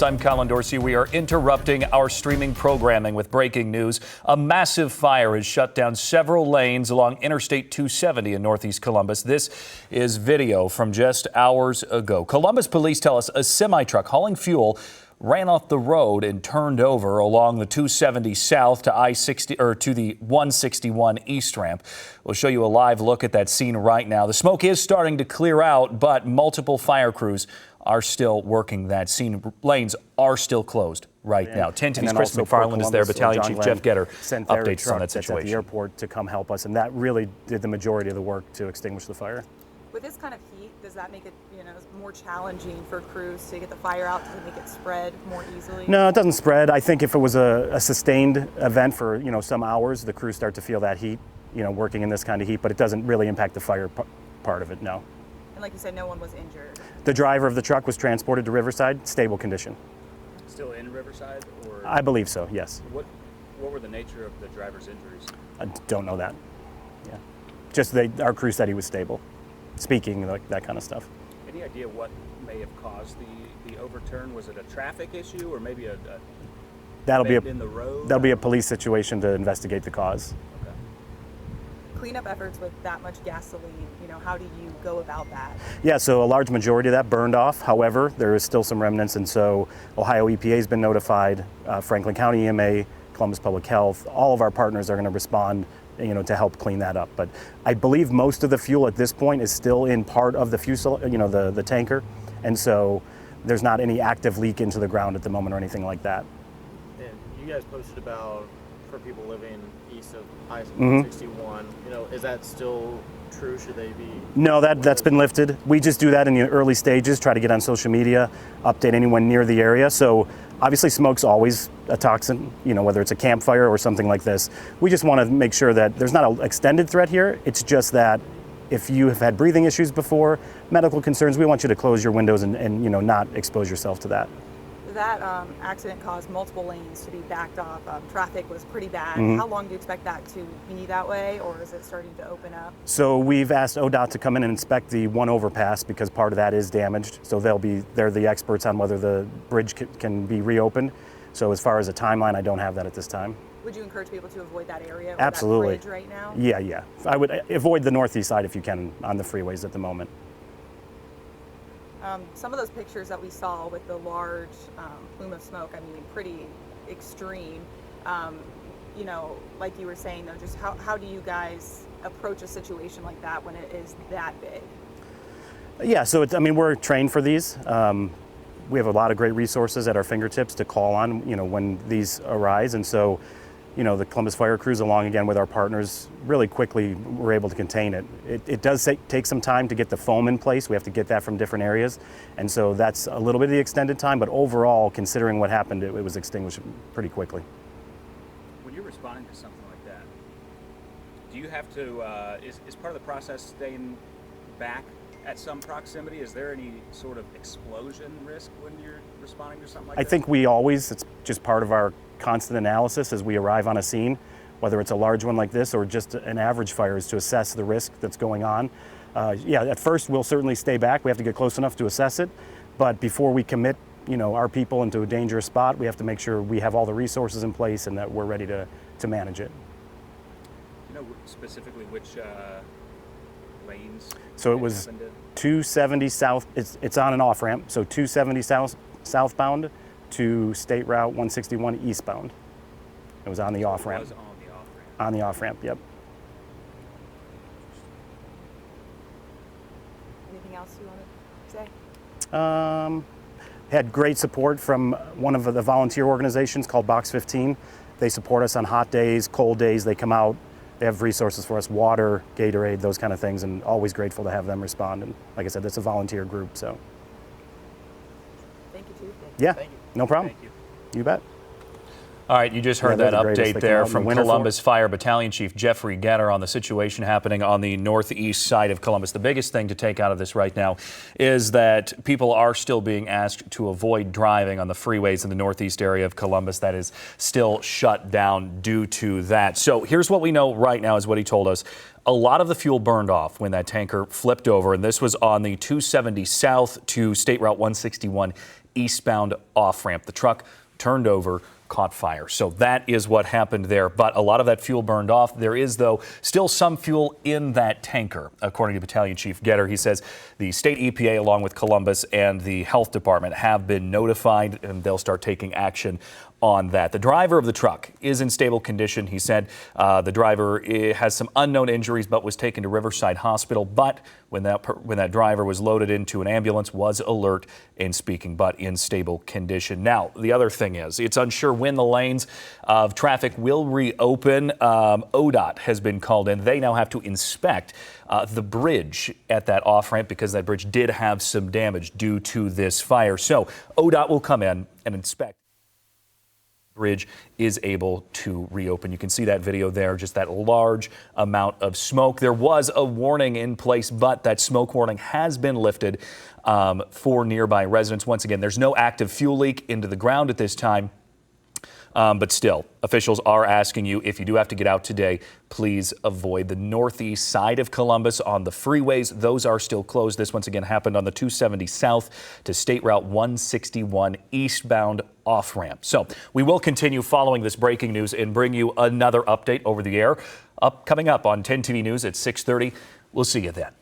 I'm Colin Dorsey. We are interrupting our streaming programming with breaking news. A massive fire has shut down several lanes along Interstate 270 in northeast Columbus. This is video from just hours ago. Columbus police tell us a semi-truck hauling fuel ran off the road and turned over along the 270 south to I-60 or to the 161 east ramp. We'll show you a live look at that scene right now. The smoke is starting to clear out, but multiple fire crews are still working that scene. Lanes are still closed right now. 10 TV's Chris McFarland is there. Battalion Chief Jeff Getter updates on that situation. At the airport to come help us, and that really did the majority of the work to extinguish the fire. With this kind of heat, does that make it, more challenging for crews to get the fire out? Does it make it spread more easily? No, it doesn't spread. I think if it was a sustained event for some hours, the crews start to feel that heat, working in this kind of heat, but it doesn't really impact the fire part of it. No. And like you said, no one was injured. The driver of the truck was transported to Riverside, stable condition. Still in Riverside, or? I believe so, yes. What were the nature of the driver's injuries? I don't know that. Yeah, just our crew said he was stable. Speaking, like that kind of stuff. Any idea what may have caused the overturn? Was it a traffic issue, or maybe a bend in the road? That'll be a police situation to investigate the cause. Okay. Cleanup efforts with that much gasoline, how do you go about that? Yeah, so a large majority of that burned off. However, there is still some remnants, and so Ohio EPA has been notified, Franklin County EMA, Columbus Public Health, all of our partners are going to respond to help clean that up. But I believe most of the fuel at this point is still in part of the fuselage, the tanker, and so there's not any active leak into the ground at the moment or anything like that. And you guys posted about for people living east of I-161, is that still true? Should they be? No, that's been lifted. We just do that in the early stages, try to get on social media, update anyone near the area. So obviously smoke's always a toxin, whether it's a campfire or something like this. We just want to make sure that there's not an extended threat here. It's just that if you have had breathing issues before, medical concerns, we want you to close your windows and not expose yourself to that. That accident caused multiple lanes to be backed off. Traffic was pretty bad. How long do you expect that to be that way, or is it starting to open up? So we've asked ODOT to come in and inspect the one overpass because part of that is damaged. So they're the experts on whether the bridge can be reopened. So as far as a timeline, I don't have that at this time. Would you encourage people to avoid that area? Or Absolutely. That bridge right now? Yeah. I would avoid the northeast side if you can on the freeways at the moment. Some of those pictures that we saw with the large plume of smoke, pretty extreme. Like you were saying, though, just how do you guys approach a situation like that when it is that big? Yeah, so we're trained for these. We have a lot of great resources at our fingertips to call on, when these arise, and so the Columbus Fire Crews, along again with our partners, really quickly were able to contain it. It does take some time to get the foam in place. We have to get that from different areas. And so that's a little bit of the extended time, but overall, considering what happened, it was extinguished pretty quickly. When you're responding to something like that, do you have to, is part of the process staying back at some proximity? Is there any sort of explosion risk when you're responding to something like that? I think it's just part of our constant analysis as we arrive on a scene, whether it's a large one like this or just an average fire, is to assess the risk that's going on. At first we'll certainly stay back. We have to get close enough to assess it, but before we commit our people into a dangerous spot, we have to make sure we have all the resources in place and that we're ready to manage it. Specifically which lanes? So it was 270 south, it's on an off ramp, so 270 southbound to State Route 161 eastbound. It was on the off ramp. It was on the off ramp. On the off ramp, yep. Anything else you want to say? Had great support from one of the volunteer organizations called Box 15. They support us on hot days, cold days. They come out. They have resources for us, water, Gatorade, those kind of things, and always grateful to have them respond. And like I said, that's a volunteer group, so. Thank you, Chief. Yeah, Thank you. No problem. Thank you. You bet. All right, you just heard that update there from Columbus Fire Battalion Chief Jeffrey Getter on the situation happening on the northeast side of Columbus. The biggest thing to take out of this right now is that people are still being asked to avoid driving on the freeways in the northeast area of Columbus. That is still shut down due to that. So here's what we know right now is what he told us. A lot of the fuel burned off when that tanker flipped over, and this was on the 270 south to State Route 161 eastbound off-ramp. The truck turned over, caught fire. So that is what happened there. But a lot of that fuel burned off. There is, though, still some fuel in that tanker, according to Battalion Chief Getter. He says the state EPA, along with Columbus and the health department, have been notified, and they'll start taking action on that. The driver of the truck is in stable condition. He said the driver has some unknown injuries but was taken to Riverside Hospital. But when that driver was loaded into an ambulance, was alert and speaking, but in stable condition. Now, the other thing is, it's unsure when the lanes of traffic will reopen. ODOT has been called in. They now have to inspect the bridge at that off-ramp because that bridge did have some damage due to this fire. So ODOT will come in and inspect. Bridge is able to reopen. You can see that video there, just that large amount of smoke. There was a warning in place, but that smoke warning has been lifted for nearby residents. Once again, there's no active fuel leak into the ground at this time. But still, officials are asking you, if you do have to get out today, please avoid the northeast side of Columbus on the freeways. Those are still closed. This once again happened on the 270 south to State Route 161 eastbound off-ramp. So we will continue following this breaking news and bring you another update over the air. Coming up on 10 TV News at 6:30. We'll see you then.